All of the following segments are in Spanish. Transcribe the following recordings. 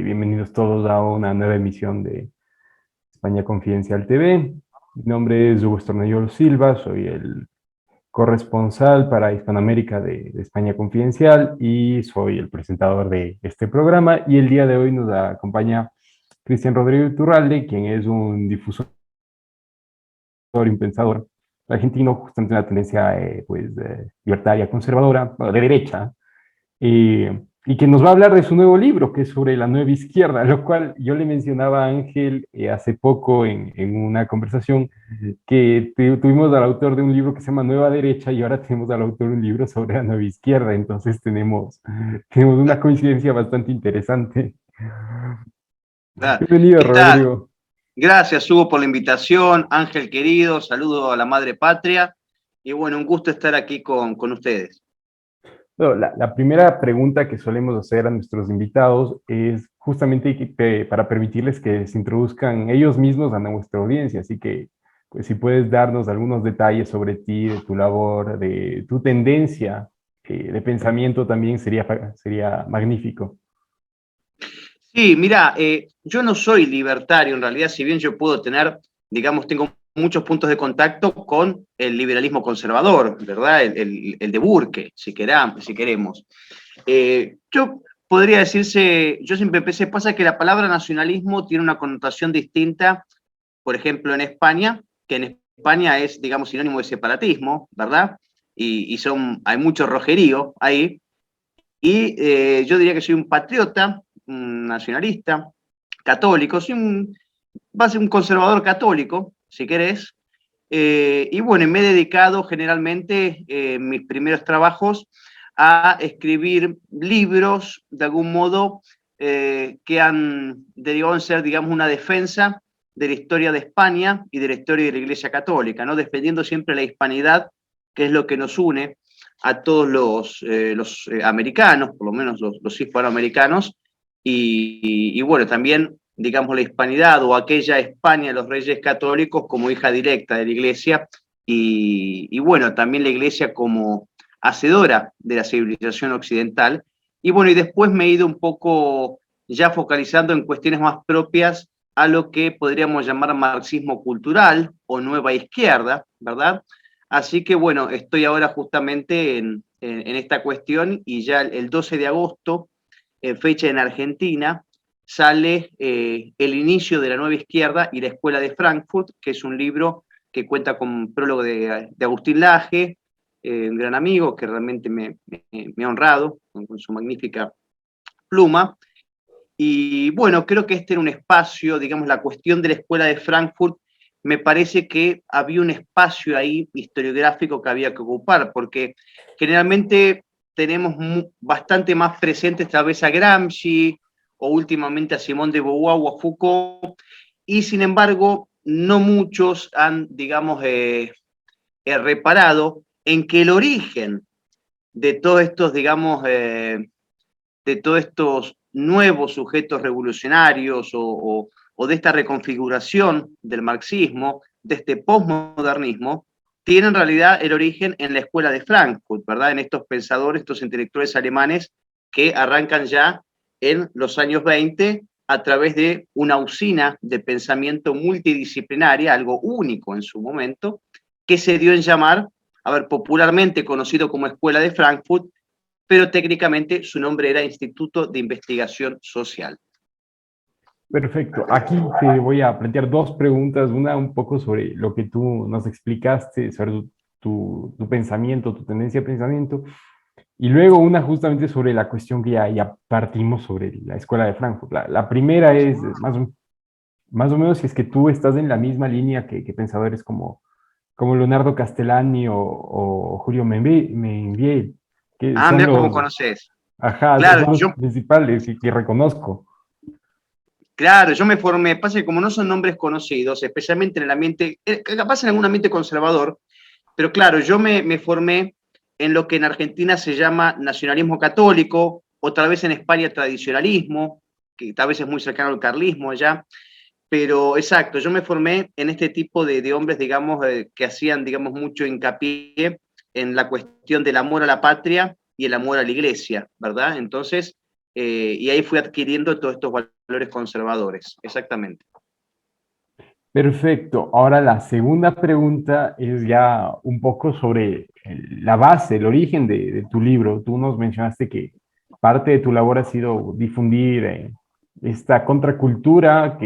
Bienvenidos todos a una nueva emisión de España Confidencial TV. Mi nombre es Hugo Estornello Silva, soy el corresponsal para Hispanoamérica de España Confidencial y soy el presentador de este programa. Y el día de hoy nos acompaña Cristian Rodrigo Iturralde, quien es un difusor y un pensador argentino, justamente una tendencia libertaria, conservadora, bueno, de derecha, y que nos va a hablar de su nuevo libro, que es sobre la nueva izquierda, lo cual yo le mencionaba a Ángel hace poco en una conversación que tuvimos al autor de un libro que se llama Nueva Derecha y ahora tenemos al autor de un libro sobre la nueva izquierda, entonces tenemos una coincidencia bastante interesante. Ah, Bienvenido, ¿qué tal? Rodrigo. Gracias, Hugo, por la invitación. Ángel querido, saludo a la madre patria. Y bueno, un gusto estar aquí con ustedes. Bueno, la primera pregunta que solemos hacer a nuestros invitados es justamente para permitirles que se introduzcan ellos mismos a nuestra audiencia. Así que, pues, si puedes darnos algunos detalles sobre ti, de tu labor, de tu tendencia de pensamiento también sería magnífico. Sí, mira, yo no soy libertario en realidad, si bien yo puedo tener, digamos, tengo muchos puntos de contacto con el liberalismo conservador, ¿verdad? El de Burke, si queremos. Yo podría decirse, yo siempre empecé, pasa que la palabra nacionalismo tiene una connotación distinta, por ejemplo, en España, que en España es, digamos, sinónimo de separatismo, ¿verdad? Hay mucho rojerío ahí, y yo diría que soy un patriota, un nacionalista, católico, va a ser un conservador católico, si querés, y bueno, me he dedicado generalmente mis primeros trabajos a escribir libros, de algún modo, que han derivado en ser, digamos, una defensa de la historia de España y de la historia de la Iglesia Católica, ¿no? Defendiendo siempre la hispanidad, que es lo que nos une a todos los americanos, por lo menos los hispanoamericanos, y bueno, también digamos, la hispanidad o aquella España de los reyes católicos como hija directa de la Iglesia y bueno, también la Iglesia como hacedora de la civilización occidental. Y bueno, y después me he ido un poco ya focalizando en cuestiones más propias a lo que podríamos llamar marxismo cultural o nueva izquierda, ¿verdad? Así que bueno, estoy ahora justamente en esta cuestión y ya el 12 de agosto, fecha en Argentina, sale El inicio de la nueva izquierda y la escuela de Frankfurt, que es un libro que cuenta con prólogo de Agustín Laje, un gran amigo que realmente me ha honrado con su magnífica pluma. Y bueno, creo que este era un espacio, digamos, la cuestión de la escuela de Frankfurt, me parece que había un espacio ahí historiográfico que había que ocupar, porque generalmente tenemos bastante más presentes tal vez a Gramsci o últimamente a Simone de Beauvoir o a Foucault, y sin embargo no muchos han, digamos, reparado en que el origen de todos estos, digamos, de todos estos nuevos sujetos revolucionarios o de esta reconfiguración del marxismo, de este postmodernismo, tiene en realidad el origen en la escuela de Frankfurt, ¿verdad? En estos pensadores, estos intelectuales alemanes que arrancan ya en los años 20 a través de una usina de pensamiento multidisciplinaria, algo único en su momento, que se dio en llamar, a ver, popularmente conocido como Escuela de Frankfurt, pero técnicamente su nombre era Instituto de Investigación Social. Perfecto. Aquí te voy a plantear dos preguntas. Una un poco sobre lo que tú nos explicaste, sobre tu pensamiento, tu tendencia de pensamiento. Y luego una justamente sobre la cuestión que ya partimos sobre la escuela de Frankfurt. La primera es más o menos si es que tú estás en la misma línea que pensadores como Leonardo Castellani o Julio Membiel, que Ah, son mira cómo los, conoces. ajá, Claro, son los principales y que reconozco. yo me formé, pasa que como no son nombres conocidos, especialmente en el ambiente, capaz en algún ambiente conservador, pero claro, yo me formé en lo que en Argentina se llama nacionalismo católico otra vez en España tradicionalismo, que tal vez es muy cercano al carlismo allá, pero exacto, yo me formé en este tipo de hombres, digamos, que hacían, digamos, mucho hincapié en la cuestión del amor a la patria y el amor a la iglesia, ¿verdad? Entonces, y ahí fui adquiriendo todos estos valores conservadores, exactamente. Perfecto. Ahora la segunda pregunta es ya un poco sobre la base, el origen de tu libro. Tú nos mencionaste que parte de tu labor ha sido difundir esta contracultura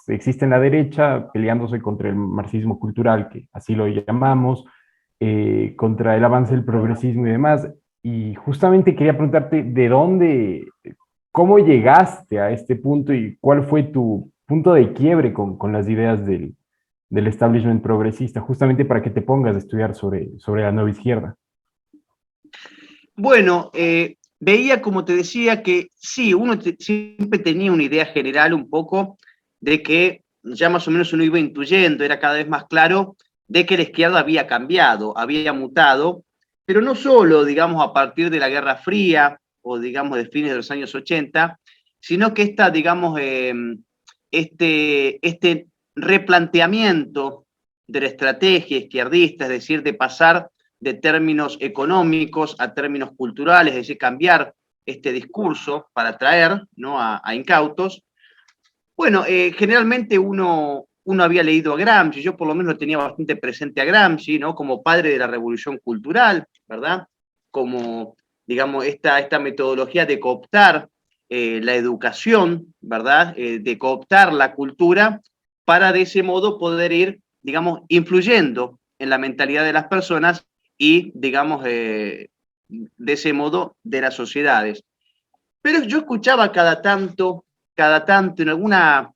existe en la derecha, peleándose contra el marxismo cultural, que así lo llamamos, contra el avance del progresismo y demás. Y justamente quería preguntarte de dónde, cómo llegaste a este punto y cuál fue tu punto de quiebre con las ideas del establishment progresista, justamente para que te pongas a estudiar sobre la nueva izquierda. Bueno, veía, como te decía, que sí, siempre tenía una idea general un poco de que ya más o menos uno iba intuyendo, era cada vez más claro de que la izquierda había cambiado, había mutado, pero no solo, digamos, a partir de la Guerra Fría o, digamos, de fines de los años 80, sino que digamos, este replanteamiento de la estrategia izquierdista, es decir, de pasar de términos económicos a términos culturales, es decir, cambiar este discurso para atraer, ¿no?, a incautos. Bueno, generalmente uno había leído a Gramsci, yo por lo menos lo tenía bastante presente a Gramsci, ¿no?, como padre de la revolución cultural, ¿verdad? Como, digamos, esta metodología de cooptar la educación, ¿verdad? De cooptar la cultura para de ese modo poder ir, digamos, influyendo en la mentalidad de las personas y, digamos, de ese modo de las sociedades. Pero yo escuchaba cada tanto en alguna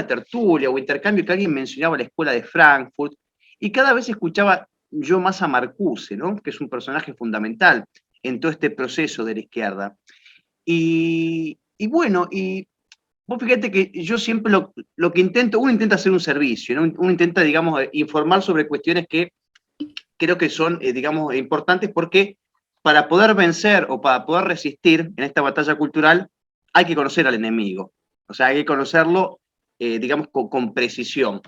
tertulia o intercambio que alguien mencionaba la escuela de Frankfurt, y cada vez escuchaba yo más a Marcuse, ¿no?, que es un personaje fundamental en todo este proceso de la izquierda. Y bueno, y vos fíjate que yo siempre lo que intento, uno intenta hacer un servicio, ¿no? Uno intenta, digamos, informar sobre cuestiones que creo que son, digamos, importantes porque para poder vencer o para poder resistir en esta batalla cultural hay que conocer al enemigo. O sea, hay que conocerlo, digamos, con precisión.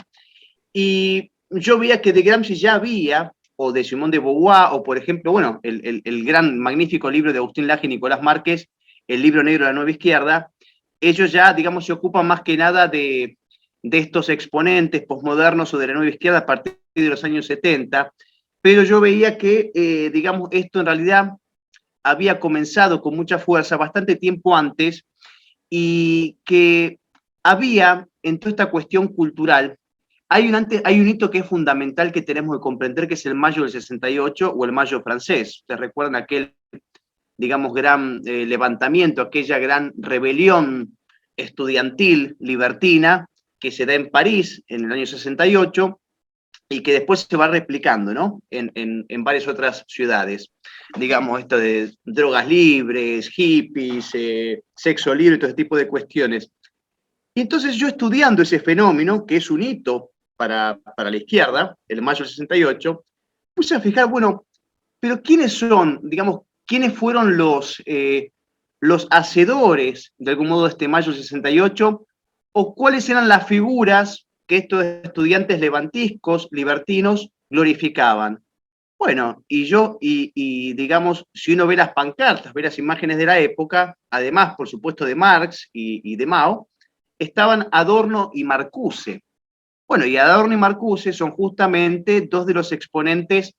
Y yo veía que de Gramsci ya había, o de Simone de Beauvoir, o por ejemplo, bueno, el gran, magnífico libro de Agustín Laje y Nicolás Márquez, El libro negro de la nueva izquierda, ellos ya, digamos, se ocupan más que nada de estos exponentes posmodernos o de la nueva izquierda a partir de los años 70, pero yo veía que, digamos, esto en realidad había comenzado con mucha fuerza bastante tiempo antes y que había en toda esta cuestión cultural, hay un hito que es fundamental que tenemos que comprender, que es el mayo del 68 o el mayo francés. ¿Ustedes recuerdan aquel, digamos, gran levantamiento, aquella gran rebelión estudiantil, libertina, que se da en París en el año 68 y que después se va replicando, ¿no?, en varias otras ciudades. Digamos, esto de drogas libres, hippies, sexo libre, todo ese tipo de cuestiones. Y entonces yo, estudiando ese fenómeno, que es un hito para la izquierda, el mayo del 68, puse a fijar, bueno, pero ¿quiénes son, digamos, quiénes fueron los hacedores, de algún modo, de este mayo del 68, o cuáles eran las figuras que estos estudiantes levantiscos, libertinos, glorificaban? Bueno, digamos, si uno ve las pancartas, ve las imágenes de la época, además, por supuesto, de Marx y de Mao, estaban Adorno y Marcuse. Bueno, y Adorno y Marcuse son justamente dos de los exponentes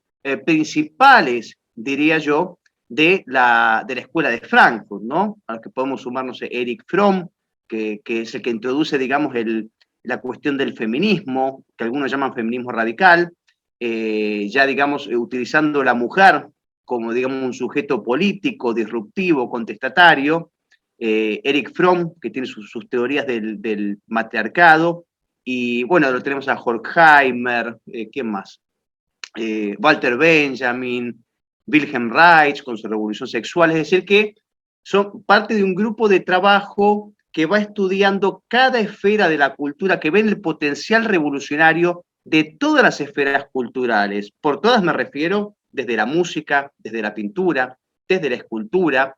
principales, diría yo, de la escuela de Frankfurt, ¿no? A los que podemos sumar, no sé, Erich Fromm, que es el que introduce, digamos, la cuestión del feminismo, que algunos llaman feminismo radical, ya, digamos, utilizando la mujer como, digamos, un sujeto político, disruptivo, contestatario. Erich Fromm, que tiene sus teorías del matriarcado, y bueno, lo tenemos a Horkheimer, ¿quién más? Walter Benjamin, Wilhelm Reich con su revolución sexual, es decir, que son parte de un grupo de trabajo que va estudiando cada esfera de la cultura, que ven el potencial revolucionario de todas las esferas culturales. Por todas me refiero desde la música, desde la pintura, desde la escultura,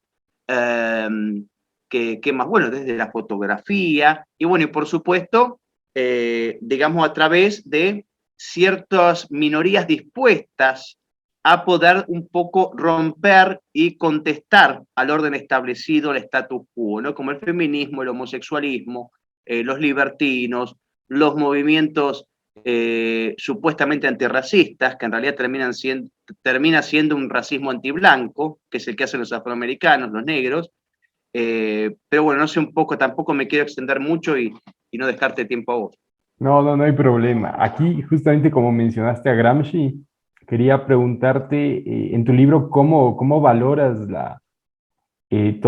¿Qué más? Bueno, desde la fotografía, y bueno, y por supuesto, digamos, a través de ciertas minorías dispuestas a poder un poco romper y contestar al orden establecido, al status quo, ¿no? Como el feminismo, el homosexualismo, los libertinos, los movimientos supuestamente antirracistas, que en realidad termina siendo un racismo antiblanco, que es el que hacen los afroamericanos, los negros. Pero bueno, no sé un poco, tampoco me quiero extender mucho y no dejarte tiempo a vos. No, no, no hay problema. Aquí, justamente como mencionaste a Gramsci, quería preguntarte, en tu libro, ¿cómo valoras el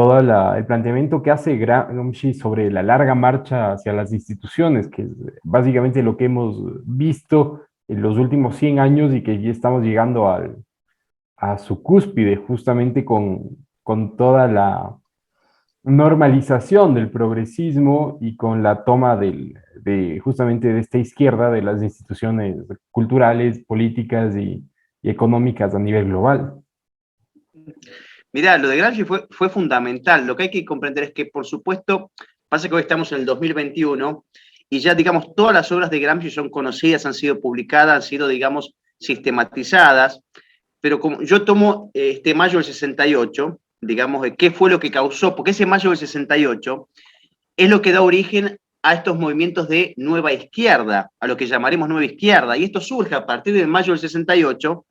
planteamiento que hace Gramsci sobre la larga marcha hacia las instituciones, que es básicamente lo que hemos visto en los últimos 100 años y que ya estamos llegando a su cúspide, justamente con toda la normalización del progresismo y con la toma justamente de esta izquierda de las instituciones culturales, políticas y económicas a nivel global? Mirá, lo de Gramsci fue fundamental. Lo que hay que comprender es que, por supuesto, pasa que hoy estamos en el 2021 y ya, digamos, todas las obras de Gramsci son conocidas, han sido publicadas, han sido, digamos, sistematizadas, pero como yo tomo este mayo del 68, digamos, qué fue lo que causó, porque ese mayo del 68 es lo que da origen a estos movimientos de nueva izquierda, a lo que llamaremos nueva izquierda, y esto surge a partir de mayo del 68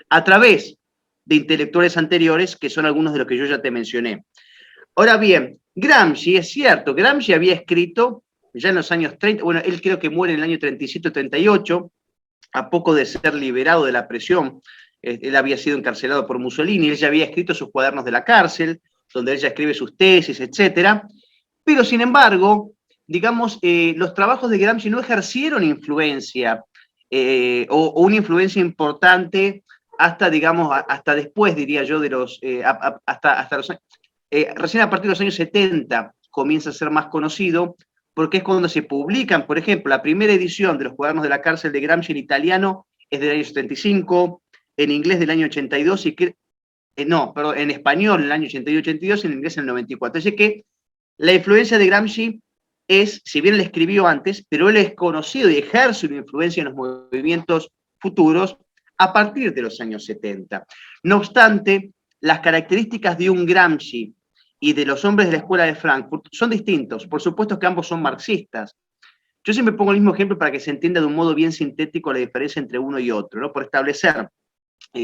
a través de intelectuales anteriores, que son algunos de los que yo ya te mencioné. Ahora bien, Gramsci, es cierto, Gramsci había escrito ya en los años 30, bueno, él creo que muere en el año 37-38, a poco de ser liberado de la prisión. Él había sido encarcelado por Mussolini, él ya había escrito sus cuadernos de la cárcel, donde él ya escribe sus tesis, etcétera. Pero, sin embargo, digamos, los trabajos de Gramsci no ejercieron influencia o una influencia importante hasta, digamos, hasta después, diría yo, de hasta los recién a partir de los años 70 comienza a ser más conocido, porque es cuando se publican, por ejemplo, la primera edición de los cuadernos de la cárcel de Gramsci en italiano es del año 75, en inglés del año 82, no, perdón, en español en el año 81-82, en inglés en el 94. Así que la influencia de Gramsci es, si bien él escribió antes, pero él es conocido y ejerce una influencia en los movimientos futuros a partir de los años 70. No obstante, las características de un Gramsci y de los hombres de la Escuela de Frankfurt son distintos. Por supuesto que ambos son marxistas. Yo siempre pongo el mismo ejemplo para que se entienda de un modo bien sintético la diferencia entre uno y otro, ¿no? Por establecer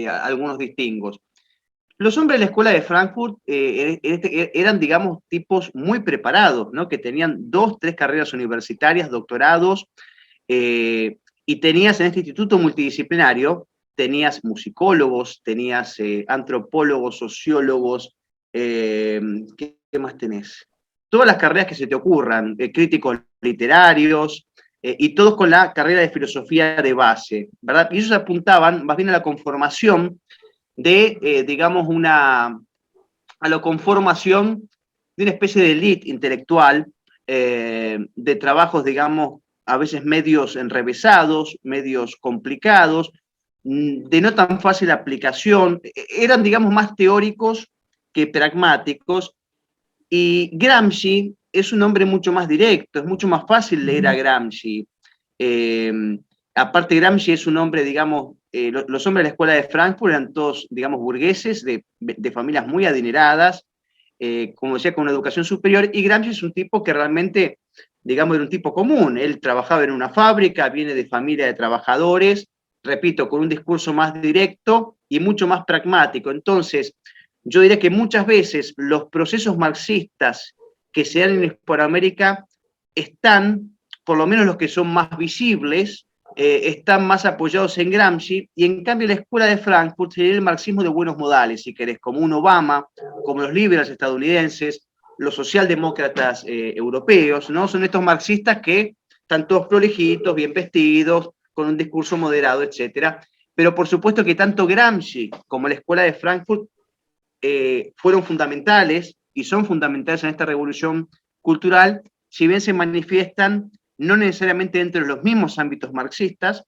algunos distingos. Los hombres de la Escuela de Frankfurt eran, digamos, tipos muy preparados, ¿no? Que tenían 2, 3 carreras universitarias, doctorados, y tenías en este instituto multidisciplinario, tenías musicólogos, tenías antropólogos, sociólogos, ¿qué más tenés? Todas las carreras que se te ocurran, críticos literarios, y todos con la carrera de filosofía de base, ¿verdad? Y ellos apuntaban más bien a la conformación de, digamos, a la conformación de una especie de élite intelectual, de trabajos, digamos, a veces medios enrevesados, medios complicados, de no tan fácil aplicación, eran, digamos, más teóricos que pragmáticos, y Gramsci es un hombre mucho más directo, es mucho más fácil leer a Gramsci. Eh, Aparte, Gramsci es un hombre, digamos, los hombres de la Escuela de Frankfurt eran todos, digamos, burgueses, de familias muy adineradas, como decía, con una educación superior, y Gramsci es un tipo que realmente, digamos, era un tipo común. Él trabajaba en una fábrica, viene de familia de trabajadores, repito, con un discurso más directo y mucho más pragmático. Entonces, yo diría que muchas veces los procesos marxistas que se dan en Hispanoamérica están, por lo menos los que son más visibles, están más apoyados en Gramsci, y en cambio la Escuela de Frankfurt sería el marxismo de buenos modales, si querés, como un Obama, como los liberales estadounidenses, los socialdemócratas europeos, ¿no? Son estos marxistas que están todos prolijitos, bien vestidos, con un discurso moderado, etcétera. Pero por supuesto que tanto Gramsci como la Escuela de Frankfurt fueron fundamentales y son fundamentales en esta revolución cultural, si bien se manifiestan no necesariamente dentro de los mismos ámbitos marxistas,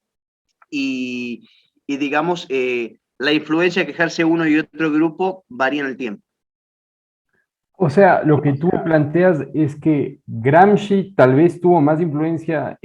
y digamos, la influencia que ejerce uno y otro grupo varía en el tiempo. O sea, lo que tú planteas es que Gramsci tal vez tuvo más influencia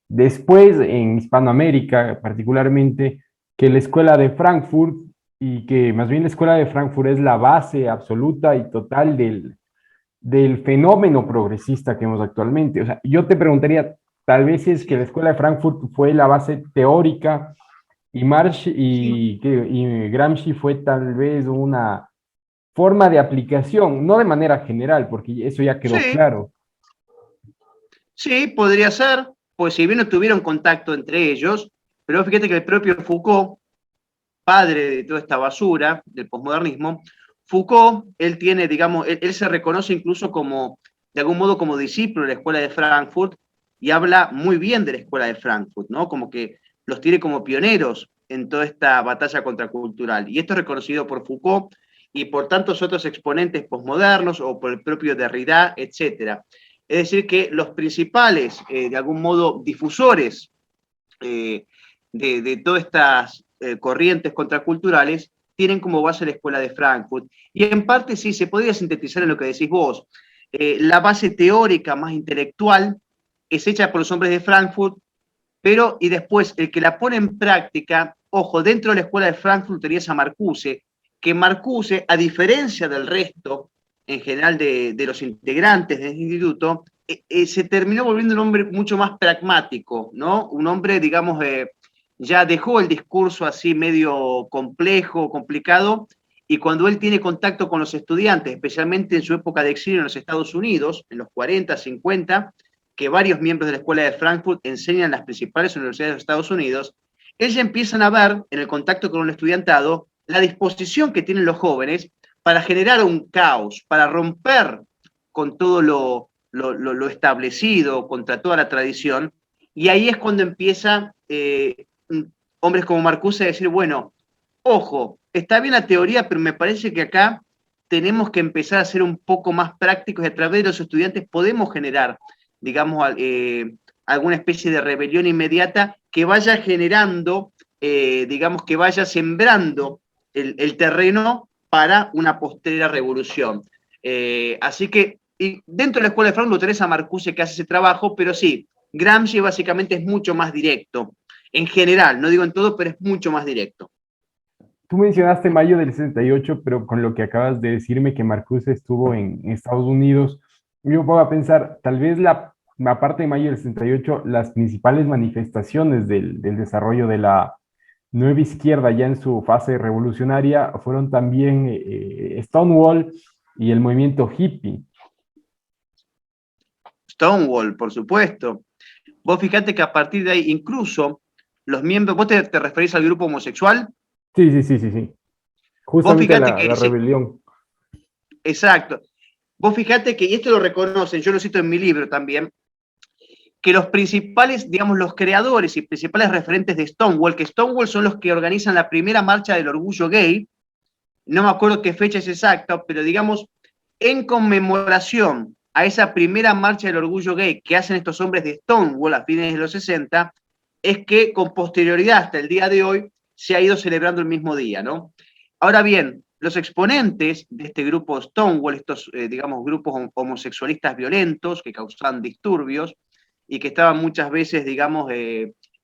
después en Hispanoamérica, particularmente, que la escuela de Frankfurt, y que más bien la escuela de Frankfurt es la base absoluta y total del fenómeno progresista que vemos actualmente. O sea, yo te preguntaría, tal vez es que la Sí, escuela de Frankfurt fue la base teórica y, sí, y Gramsci fue tal vez una forma de aplicación, no de manera general, porque eso ya quedó sí, claro. sí, podría ser, pues si bien no tuvieron contacto entre ellos, pero fíjate que el propio Foucault, padre de toda esta basura del posmodernismo, Foucault, él tiene, digamos, él se reconoce incluso como, de algún modo, como discípulo de la escuela de Frankfurt y habla muy bien de la escuela de Frankfurt, ¿no? Como que los tiene como pioneros en toda esta batalla contracultural. Y esto es reconocido por Foucault y por tantos otros exponentes posmodernos o por el propio Derrida, etcétera. Es decir, que los principales, de algún modo, difusores eh, de todas estas corrientes contraculturales tienen como base la escuela de Frankfurt. Y en parte sí, se podría sintetizar en lo que decís vos. La base teórica más intelectual es hecha por los hombres de Frankfurt, pero y después el que la pone en práctica, ojo, dentro de la escuela de Frankfurt tenías a Marcuse, que Marcuse, a diferencia del resto, en general de los integrantes del instituto, se terminó volviendo un hombre mucho más pragmático, ¿no? Un hombre, digamos, ya dejó el discurso así medio complejo, complicado, y cuando él tiene contacto con los estudiantes, especialmente en su época de exilio en los Estados Unidos, en los 40, 50, que varios miembros de la Escuela de Frankfurt enseñan en las principales universidades de los Estados Unidos, ellos empiezan a ver en el contacto con el estudiantado la disposición que tienen los jóvenes para generar un caos, para romper con todo lo establecido, contra toda la tradición, y ahí es cuando empieza hombres como Marcuse a decir, bueno, ojo, está bien la teoría, pero me parece que acá tenemos que empezar a ser un poco más prácticos y a través de los estudiantes podemos generar, digamos, alguna especie de rebelión inmediata que vaya generando, digamos, que vaya sembrando el terreno para una posterior revolución. Así que y dentro de la Escuela de Frankfurt tenés a Marcuse que hace ese trabajo, pero sí, Gramsci básicamente es mucho más directo. En general, no digo en todo, pero es mucho más directo. Tú mencionaste mayo del 68, pero con lo que acabas de decirme que Marcuse estuvo en Estados Unidos, yo puedo pensar, tal vez aparte de mayo del 68, las principales manifestaciones del desarrollo de la nueva izquierda ya en su fase revolucionaria fueron también Stonewall y el movimiento hippie. Stonewall, por supuesto. Vos fijate que a partir de ahí, incluso los miembros, vos te referís al grupo homosexual, Sí, sí, sí, sí, sí. vos Justamente fijate la que, sí, rebelión. exacto, vos fijate que, y esto lo reconocen, yo lo cito en mi libro también, que los principales, digamos, los creadores y principales referentes de Stonewall, que Stonewall son los que organizan la primera marcha del orgullo gay, no me acuerdo qué fecha es exacta, pero digamos, en conmemoración a esa primera marcha del orgullo gay que hacen estos hombres de Stonewall a fines de los 60, es que con posterioridad hasta el día de hoy se ha ido celebrando el mismo día, ¿no? Ahora bien, los exponentes de este grupo Stonewall, estos, digamos, grupos homosexualistas violentos que causaban disturbios y que estaban muchas veces, digamos,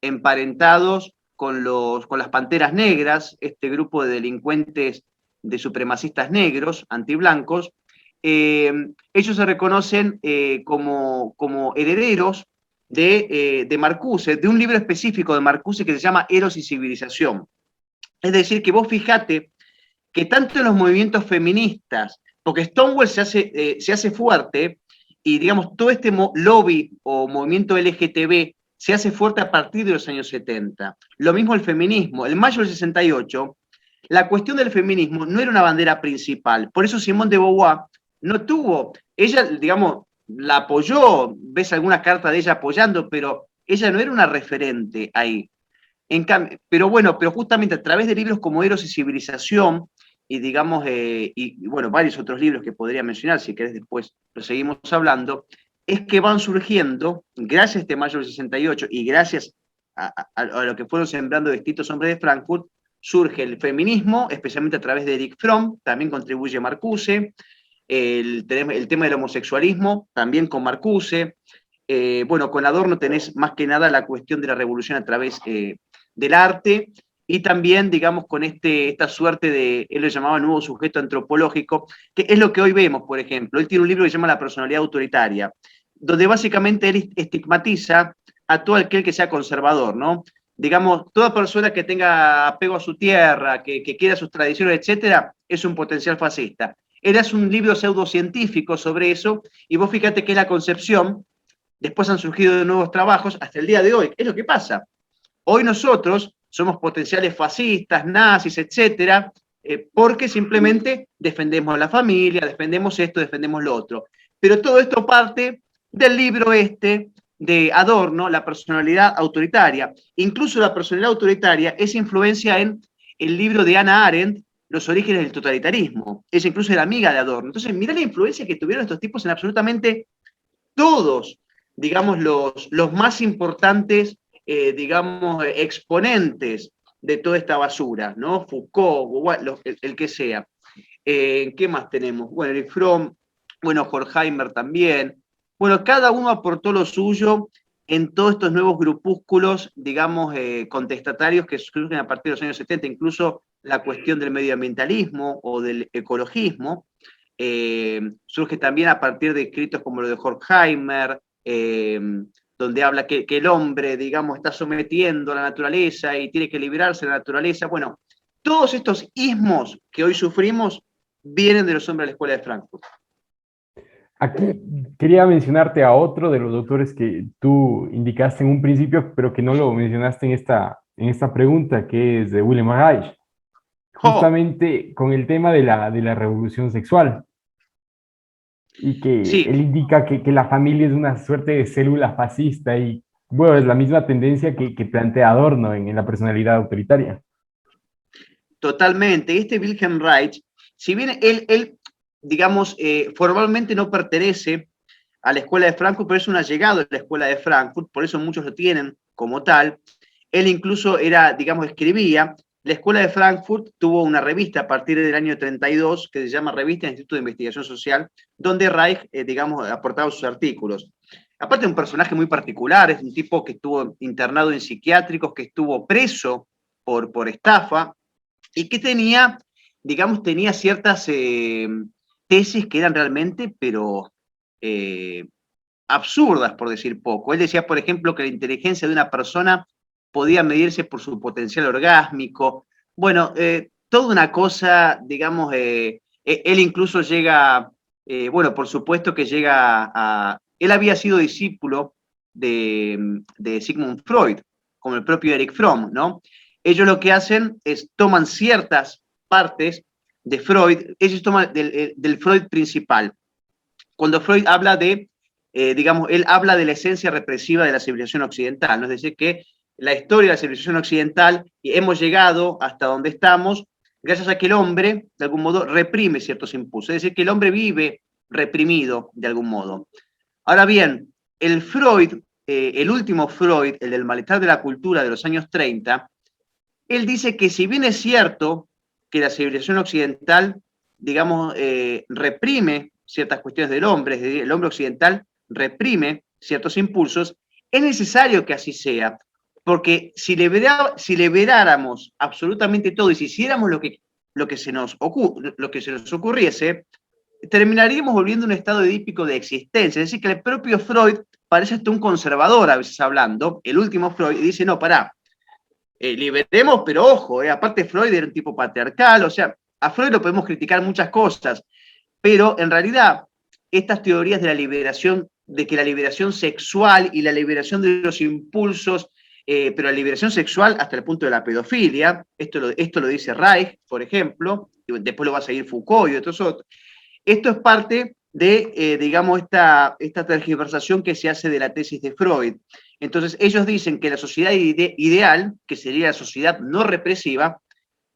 emparentados con las Panteras Negras, este grupo de delincuentes de supremacistas negros, antiblancos, ellos se reconocen como herederos de Marcuse, de un libro específico de Marcuse que se llama Eros y Civilización. Es decir, que vos fijate que tanto en los movimientos feministas, porque Stonewall se hace fuerte y digamos todo este lobby o movimiento LGTB se hace fuerte a partir de los años 70. Lo mismo el feminismo. En mayo del 68, la cuestión del feminismo no era una bandera principal. Por eso Simone de Beauvoir no tuvo, ella, digamos, la apoyó, ves alguna carta de ella apoyando, pero ella no era una referente ahí. Pero bueno, pero justamente a través de libros como Eros y Civilización, y digamos, y bueno, varios otros libros que podría mencionar, si querés después lo seguimos hablando, es que van surgiendo, gracias a este mayo del 68 y gracias a lo que fueron sembrando distintos hombres de Frankfurt, surge el feminismo, especialmente a través de Eric Fromm, también contribuye Marcuse, el tema del homosexualismo, también con Marcuse. Bueno, con Adorno tenés más que nada la cuestión de la revolución a través del arte, y también, digamos, con esta suerte de, él lo llamaba nuevo sujeto antropológico, que es lo que hoy vemos, por ejemplo. Él tiene un libro que se llama La personalidad autoritaria, donde básicamente él estigmatiza a todo aquel que sea conservador, ¿no? Digamos, toda persona que tenga apego a su tierra, que quiera sus tradiciones, etcétera, es un potencial fascista. Él hace un libro pseudocientífico sobre eso, y vos fíjate que es la concepción. Después han surgido nuevos trabajos hasta el día de hoy. ¿Qué es lo que pasa? Hoy nosotros somos potenciales fascistas, nazis, etcétera, porque simplemente defendemos a la familia, defendemos esto, defendemos lo otro. Pero todo esto parte del libro de Adorno, La personalidad autoritaria. Incluso la personalidad autoritaria es influencia en el libro de Hannah Arendt, Los orígenes del totalitarismo. Ella incluso era amiga de Adorno. Entonces, mirá la influencia que tuvieron estos tipos en absolutamente todos, digamos, los más importantes, digamos, exponentes de toda esta basura, ¿no? Foucault, el que sea. ¿Qué más tenemos? Bueno, Eric Fromm, bueno, Horkheimer también. Bueno, cada uno aportó lo suyo en todos estos nuevos grupúsculos, digamos, contestatarios que surgen a partir de los años 70, incluso la cuestión del medioambientalismo o del ecologismo. Surge también a partir de escritos como lo de Horkheimer, donde habla que el hombre, digamos, está sometiendo a la naturaleza y tiene que liberarse de la naturaleza. Bueno, todos estos ismos que hoy sufrimos vienen de los hombres de la Escuela de Frankfurt. Aquí quería mencionarte a otro de los doctores que tú indicaste en un principio, pero que no lo mencionaste en esta pregunta, que es de Wilhelm Reich, justamente con el tema de la revolución sexual. Y que Sí, él indica que la familia es una suerte de célula fascista y, bueno, es la misma tendencia que plantea Adorno en la personalidad autoritaria. totalmente. Este Wilhelm Reich, si bien él digamos, formalmente no pertenece a la Escuela de Frankfurt, pero es un allegado de la Escuela de Frankfurt, por eso muchos lo tienen como tal. Él incluso era, digamos, escribía. La Escuela de Frankfurt tuvo una revista a partir del año 32 que se llama Revista del Instituto de Investigación Social, donde Reich, digamos, aportaba sus artículos. Aparte, un personaje muy particular, es un tipo que estuvo internado en psiquiátricos, que estuvo preso por estafa y que tenía, digamos, tenía ciertas tesis que eran realmente, pero absurdas, por decir poco. Él decía, por ejemplo, que la inteligencia de una persona podía medirse por su potencial orgásmico. Bueno, toda una cosa, digamos, él incluso llega, bueno, por supuesto que llega a... Él había sido discípulo de Sigmund Freud, como el propio Eric Fromm, ¿no? Ellos lo que hacen es toman ciertas partes de Freud, ellos toman del Freud principal. Cuando Freud habla de, digamos, él habla de la esencia represiva de la civilización occidental, ¿no? Es decir, que la historia de la civilización occidental, y hemos llegado hasta donde estamos, gracias a que el hombre, de algún modo, reprime ciertos impulsos, es decir, que el hombre vive reprimido de algún modo. Ahora bien, el Freud, el último Freud, el del malestar de la cultura de los años 30, él dice que si bien es cierto que la civilización occidental, digamos, reprime ciertas cuestiones del hombre, es decir, el hombre occidental reprime ciertos impulsos, es necesario que así sea, porque si liberáramos absolutamente todo y si hiciéramos lo que se nos ocurriese, terminaríamos volviendo a un estado edípico de existencia. Es decir, que el propio Freud parece hasta un conservador a veces hablando, el último Freud, y dice, no, pará, liberemos, pero ojo, aparte Freud era un tipo patriarcal, o sea, a Freud lo podemos criticar muchas cosas, pero en realidad estas teorías de la liberación, de que la liberación sexual y la liberación de los impulsos, pero la liberación sexual hasta el punto de la pedofilia, esto lo dice Reich, por ejemplo, y después lo va a seguir Foucault y otros. Esto es parte de, digamos, esta tergiversación que se hace de la tesis de Freud. Entonces, ellos dicen que la sociedad ideal, que sería la sociedad no represiva,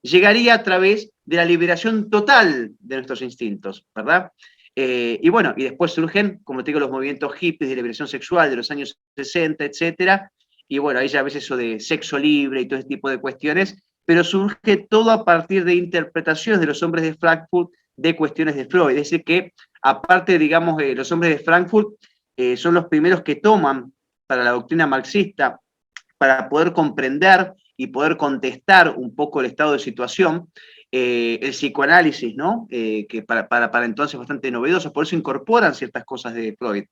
llegaría a través de la liberación total de nuestros instintos, ¿verdad? Y bueno, y después surgen, como te digo, los movimientos hippies de liberación sexual de los años 60, etcétera, y bueno, ahí ya ves eso de sexo libre y todo ese tipo de cuestiones, pero surge todo a partir de interpretaciones de los hombres de Frankfurt de cuestiones de Freud. Es decir, que aparte, digamos, los hombres de Frankfurt son los primeros que toman para la doctrina marxista, para poder comprender y poder contestar un poco el estado de situación, el psicoanálisis, ¿no? Que para entonces bastante novedoso, por eso incorporan ciertas cosas de Freud.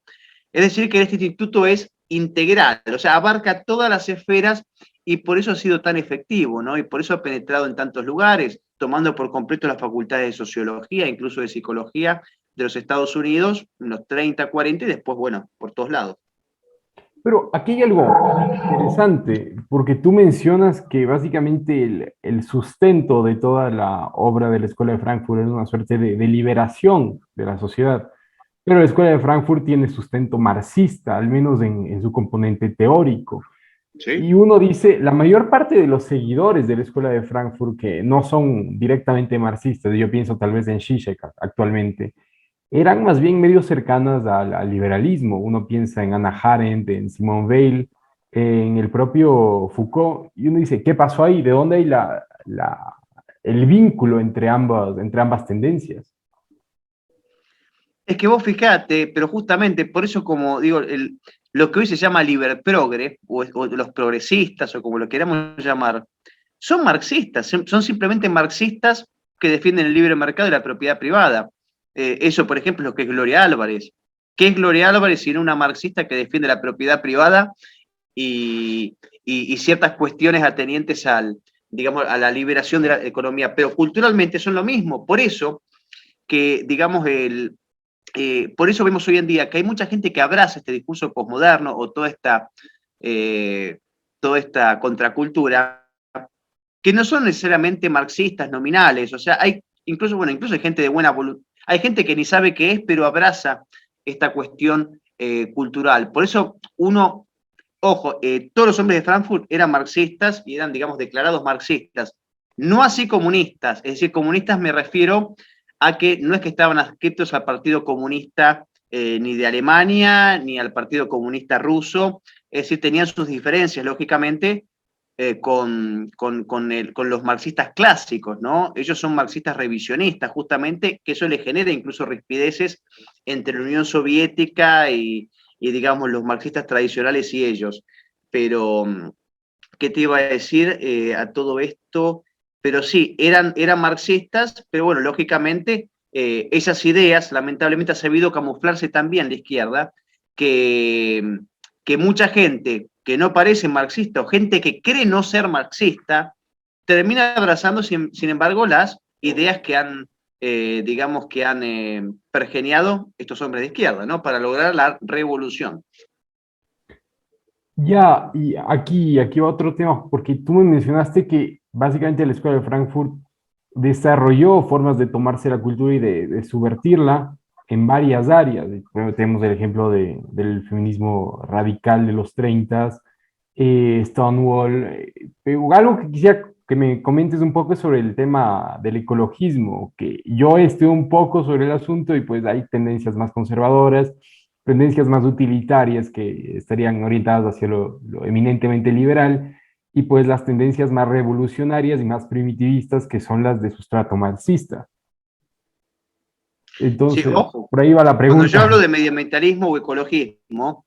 Es decir, que este instituto es integral, o sea, abarca todas las esferas y por eso ha sido tan efectivo, ¿no? Y por eso ha penetrado en tantos lugares, tomando por completo las facultades de sociología, incluso de psicología de los Estados Unidos, en los 30, 40 y después, bueno, por todos lados. Pero aquí hay algo interesante, porque tú mencionas que básicamente el sustento de toda la obra de la Escuela de Frankfurt es una suerte de liberación de la sociedad. Pero la Escuela de Frankfurt tiene sustento marxista, al menos en su componente teórico. Y ¿Sí? uno dice, la mayor parte de los seguidores de la Escuela de Frankfurt que no son directamente marxistas, yo pienso tal vez en Zizek actualmente, eran más bien medio cercanas al liberalismo. Uno piensa en Hannah Arendt, en Simone Weil, en el propio Foucault, y uno dice, ¿qué pasó ahí? ¿De dónde hay el vínculo entre ambas tendencias? Es que vos fijate, pero justamente por eso, como digo, lo que hoy se llama liberprogre, o los progresistas, o como lo queramos llamar, son marxistas, son simplemente marxistas que defienden el libre mercado y la propiedad privada. Eso, por ejemplo, es lo que es Gloria Álvarez. ¿Qué es Gloria Álvarez sino una marxista que defiende la propiedad privada y ciertas cuestiones atenientes digamos, a la liberación de la economía? Pero culturalmente son lo mismo. Por eso que, digamos, por eso vemos hoy en día que hay mucha gente que abraza este discurso posmoderno o toda esta contracultura, que no son necesariamente marxistas nominales, o sea, incluso hay gente de buena voluntad, hay gente que ni sabe qué es, pero abraza esta cuestión cultural. Por eso ojo, todos los hombres de Frankfurt eran marxistas y eran, digamos, declarados marxistas, no así comunistas, es decir, comunistas me refiero a que no es que estaban adscritos al Partido Comunista ni de Alemania, ni al Partido Comunista ruso, es decir, tenían sus diferencias, lógicamente, con los marxistas clásicos, ¿no? Ellos son marxistas revisionistas, justamente, que eso les genera incluso rispideces entre la Unión Soviética digamos, los marxistas tradicionales y ellos. Pero, ¿qué te iba a decir a todo esto? Pero sí, eran marxistas, pero bueno, lógicamente, esas ideas, lamentablemente, ha sabido camuflarse también la izquierda, que, que mucha gente que no parece marxista o gente que cree no ser marxista, termina abrazando, sin embargo, las ideas que han, digamos, que han pergeniado estos hombres de izquierda, ¿no? Para lograr la revolución. Ya, y aquí va otro tema, porque tú me mencionaste que básicamente la Escuela de Frankfurt desarrolló formas de tomarse la cultura y de subvertirla en varias áreas. Bueno, tenemos el ejemplo del feminismo radical de los 30, Stonewall. Pero algo que quisiera que me comentes un poco es sobre el tema del ecologismo, que yo estoy un poco sobre el asunto y pues hay tendencias más conservadoras, tendencias más utilitarias que estarían orientadas hacia lo eminentemente liberal, y pues las tendencias más revolucionarias y más primitivistas que son las de sustrato marxista. Sí, Entonces, ojo, por ahí va la cuando yo hablo pregunta. de medioambientalismo o ecologismo,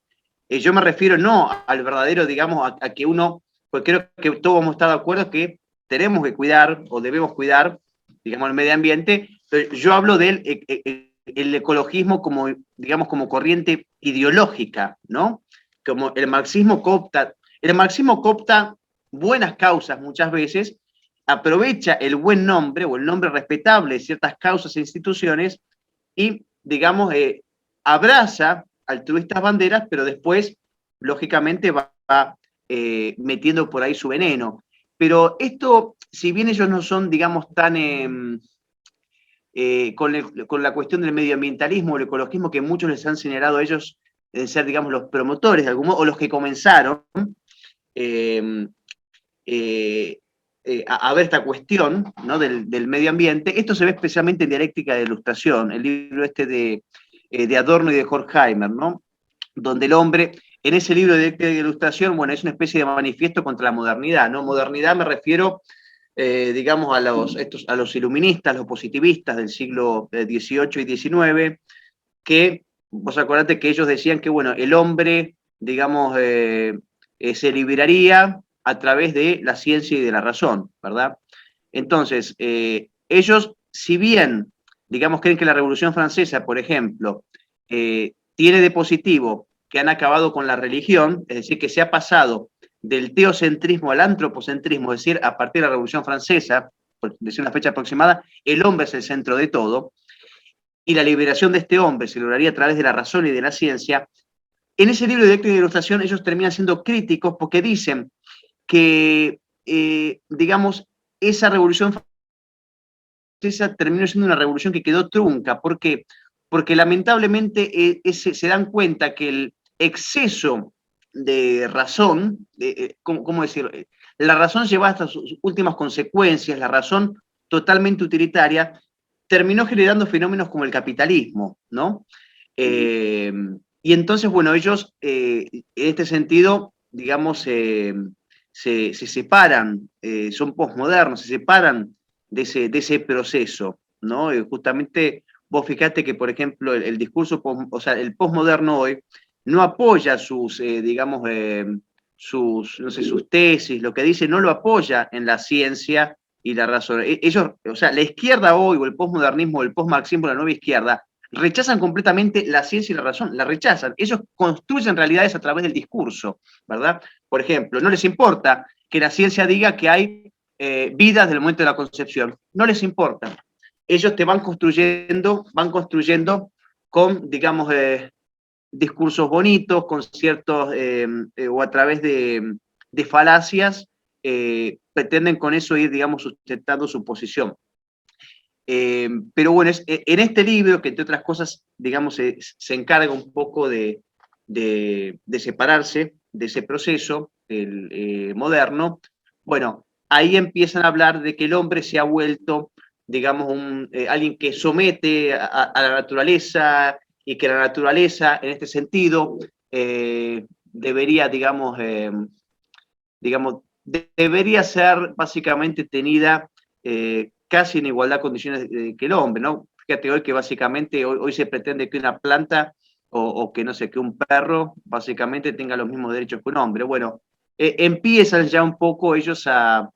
yo me refiero no al verdadero, digamos, a que uno, pues creo que todos vamos a estar de acuerdo que tenemos que cuidar o debemos cuidar, digamos, el medio ambiente, pero yo hablo del el ecologismo como, digamos, como corriente ideológica, ¿no? Como el marxismo coopta buenas causas muchas veces, aprovecha el buen nombre o el nombre respetable de ciertas causas e instituciones y, digamos, abraza altruistas banderas, pero después, lógicamente, va metiendo por ahí su veneno. Pero esto, si bien ellos no son, digamos, tan con la cuestión del medioambientalismo o el ecologismo que muchos les han señalado a ellos de ser, digamos, los promotores de algún modo, o los que comenzaron eh, eh, a ver esta cuestión, ¿no? del medio ambiente. Esto se ve especialmente en Dialéctica de Ilustración, el libro este de Adorno y de Horkheimer, ¿no? Donde el hombre, en ese libro de Dialéctica de Ilustración, bueno, es una especie de manifiesto contra la modernidad, ¿no? Modernidad me refiero digamos, a los iluministas, los positivistas del siglo XVIII y XIX, que vos acordate que ellos decían que, bueno, el hombre, digamos, se liberaría a través de la ciencia y de la razón, ¿verdad? Entonces, ellos, si bien, digamos, creen que la Revolución Francesa, por ejemplo, tiene de positivo que han acabado con la religión, es decir, que se ha pasado del teocentrismo al antropocentrismo, es decir, a partir de la Revolución Francesa, por decir una fecha aproximada, el hombre es el centro de todo, y la liberación de este hombre se lograría a través de la razón y de la ciencia. En ese libro de Dialéctica y Ilustración ellos terminan siendo críticos porque dicen que, digamos, esa revolución francesa terminó siendo una revolución que quedó trunca. ¿Por qué? Porque lamentablemente se dan cuenta que el exceso de razón, ¿cómo decirlo? La razón lleva hasta sus últimas consecuencias, la razón totalmente utilitaria, terminó generando fenómenos como el capitalismo, ¿no? Y entonces, bueno, ellos, en este sentido, digamos, se separan, son posmodernos, se separan de ese proceso, ¿no? Justamente vos fijate que, por ejemplo, el discurso, o sea, el posmoderno hoy no apoya sus, digamos, sus, no sé, sus tesis, lo que dice, no lo apoya en la ciencia y la razón. Ellos, o sea, la izquierda hoy, o el posmodernismo, o el posmarxismo, la nueva izquierda, rechazan completamente la ciencia y la razón, la rechazan. Ellos construyen realidades a través del discurso, ¿verdad? Por ejemplo, no les importa que la ciencia diga que hay vidas del momento de la concepción, no les importa. Ellos te van construyendo con, digamos, discursos bonitos, con ciertos, o a través de falacias, pretenden con eso ir, digamos, sustentando su posición. Pero bueno, en este libro, que entre otras cosas, digamos, se encarga un poco de separarse de ese proceso moderno, bueno, ahí empiezan a hablar de que el hombre se ha vuelto, digamos, alguien que somete a la naturaleza y que la naturaleza, en este sentido, debería, debería ser básicamente tenida casi en igualdad de condiciones que el hombre, ¿no? Fíjate hoy que básicamente hoy se pretende que una planta o que no sé, que un perro básicamente tenga los mismos derechos que un hombre. Bueno, empiezan ya un poco ellos a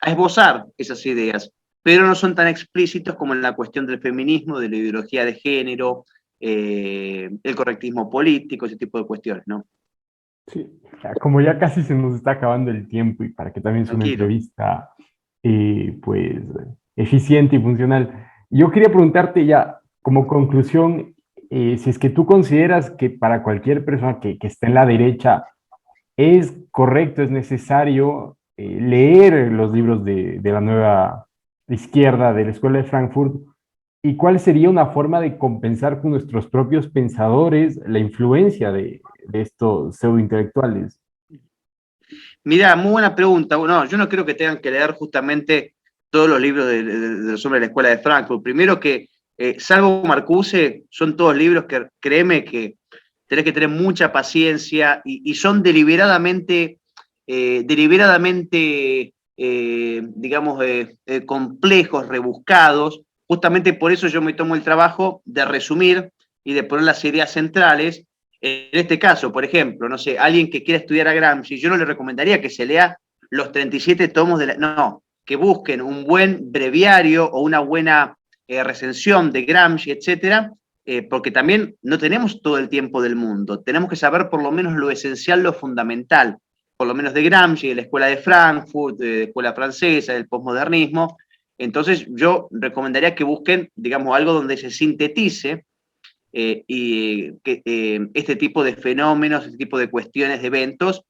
esbozar esas ideas, pero no son tan explícitos como en la cuestión del feminismo, de la ideología de género, el correctismo político, ese tipo de cuestiones, ¿no? Sí, como ya casi se nos está acabando el tiempo y para que también sea una Tranquilo. entrevista pues eficiente y funcional, yo quería preguntarte ya como conclusión, si es que tú consideras que para cualquier persona que esté en la derecha es correcto, es necesario leer los libros de la nueva izquierda de la Escuela de Frankfurt, y cuál sería una forma de compensar con nuestros propios pensadores la influencia de estos pseudointelectuales. Mirá, muy buena pregunta. Bueno, yo no creo que tengan que leer justamente todos los libros sobre la Escuela de Frankfurt. Primero que, salvo Marcuse, son todos libros que, créeme, que tenés que tener mucha paciencia y son digamos, complejos, rebuscados. Justamente por eso yo me tomo el trabajo de resumir y de poner las ideas centrales. En este caso, por ejemplo, no sé, alguien que quiera estudiar a Gramsci, yo no le recomendaría que se lea los 37 tomos de la... No, que busquen un buen breviario o una buena recensión de Gramsci, etcétera, porque también no tenemos todo el tiempo del mundo. Tenemos que saber por lo menos lo esencial, lo fundamental, por lo menos de Gramsci, de la Escuela de Frankfurt, de la Escuela Francesa, del posmodernismo. Entonces yo recomendaría que busquen, digamos, algo donde se sintetice y que, este tipo de fenómenos, este tipo de cuestiones, de eventos,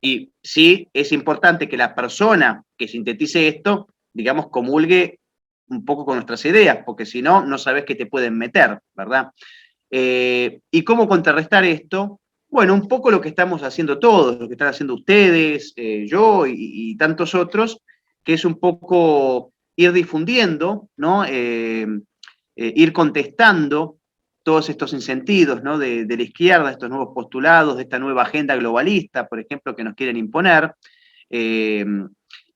y sí es importante que la persona que sintetice esto, digamos, comulgue un poco con nuestras ideas, porque si no, no sabes qué te pueden meter, ¿verdad? ¿Y cómo contrarrestar esto? Bueno, un poco lo que estamos haciendo todos, lo que están haciendo ustedes, yo tantos otros, que es un poco ir difundiendo, ¿no? Ir contestando todos estos insentidos, ¿no? de la izquierda, estos nuevos postulados, de esta nueva agenda globalista, por ejemplo, que nos quieren imponer.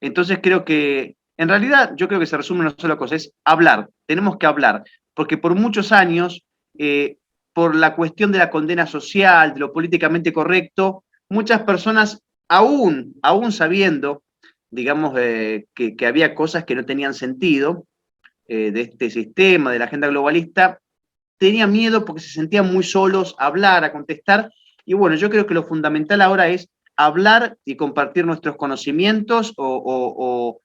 Entonces creo que, en realidad, yo creo que se resume en una sola cosa, es hablar, tenemos que hablar, porque por muchos años, por la cuestión de la condena social, de lo políticamente correcto, muchas personas, aún sabiendo, digamos, que había cosas que no tenían sentido de este sistema, de la agenda globalista, tenían miedo porque se sentían muy solos a hablar, a contestar. Y bueno, yo creo que lo fundamental ahora es hablar y compartir nuestros conocimientos o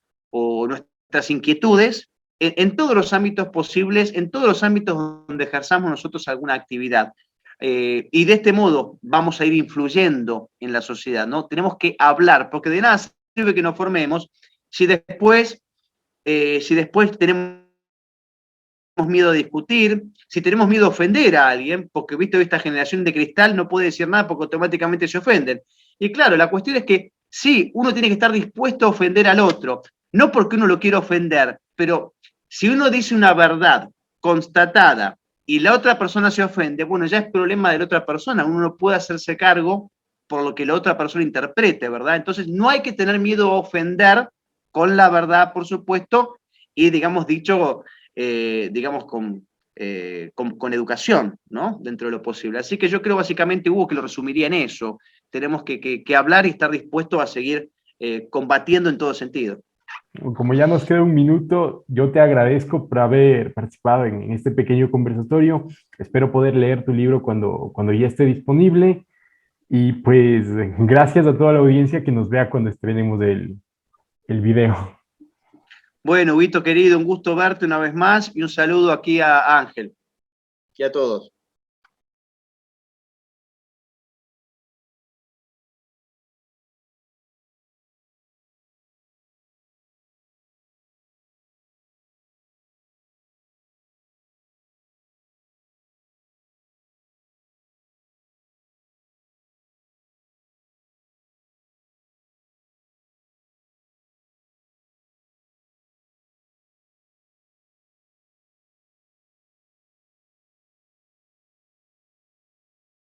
nuestras inquietudes en todos los ámbitos posibles, en todos los ámbitos donde ejerzamos nosotros alguna actividad. Y de este modo vamos a ir influyendo en la sociedad, ¿no? Tenemos que hablar, porque de nada sirve que nos formemos si después tenemos miedo a discutir, si tenemos miedo a ofender a alguien, porque viste, esta generación de cristal no puede decir nada porque automáticamente se ofenden. Y claro, la cuestión es que sí, uno tiene que estar dispuesto a ofender al otro, no porque uno lo quiera ofender, pero si uno dice una verdad constatada y la otra persona se ofende, bueno, ya es problema de la otra persona, uno no puede hacerse cargo por lo que la otra persona interprete, ¿verdad? Entonces no hay que tener miedo a ofender con la verdad, por supuesto, y digamos dicho digamos, con educación, ¿no? Dentro de lo posible. Así que yo creo básicamente, Hugo, que lo resumiría en eso. Tenemos que hablar y estar dispuestos a seguir combatiendo en todo sentido. Como ya nos queda un minuto, yo te agradezco por haber participado en este pequeño conversatorio. Espero poder leer tu libro cuando ya esté disponible. Y pues gracias a toda la audiencia que nos vea cuando estrenemos el video. Bueno, Vito querido, un gusto verte una vez más y un saludo aquí a Ángel y a todos.